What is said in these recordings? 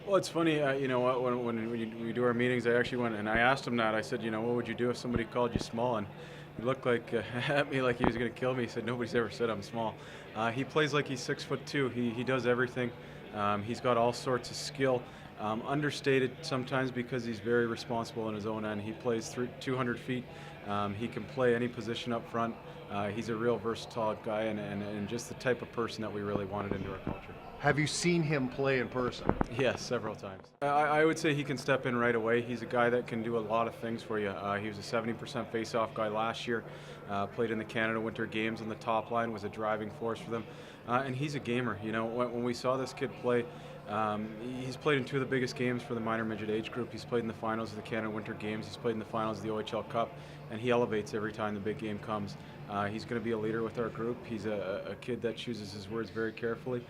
Well, it's funny, you know what, when we do our meetings, I actually went and I asked him that. I said, you know, what would you do if somebody called you small? And he looked like at me like he was going to kill me. He said, nobody's ever said I'm small. He plays like he's 6'2". He does everything. He's got all sorts of skill. Understated sometimes because he's very responsible in his own end. He plays through 200 feet. He can play any position up front. He's a real versatile guy and just the type of person that we really wanted into our culture. Have you seen him play in person? Yes, several times. I would say he can step in right away. He's a guy that can do a lot of things for you. He was a 70% face-off guy last year, played in the Canada Winter Games on the top line, was a driving force for them. And he's a gamer. You know, when we saw this kid play, he's played in two of the biggest games for the minor midget age group. He's played in the finals of the Canada Winter Games. He's played in the finals of the OHL Cup, and he elevates every time the big game comes. He's going to be a leader with our group. He's a kid that chooses his words very carefully.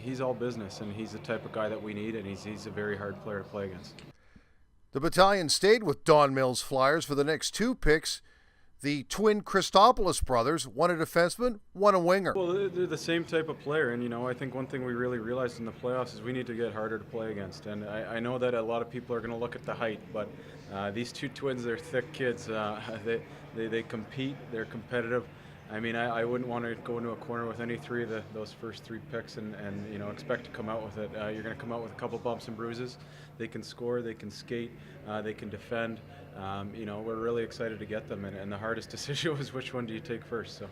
He's all business, and he's the type of guy that we need, and he's a very hard player to play against. The Battalion stayed with Don Mills Flyers for the next two picks. The twin Christopoulos brothers, one a defenseman, one a winger. Well, they're the same type of player, and you know, I think one thing we really realized in the playoffs is we need to get harder to play against. And I know that a lot of people are going to look at the height, but these two twins, they're thick kids. They compete, they're competitive. I mean, I wouldn't want to go into a corner with any three of those first three picks and you know, expect to come out with it. You're going to come out with a couple bumps and bruises. They can score, they can skate, they can defend. You know, we're really excited to get them, and the hardest decision was which one do you take first. So.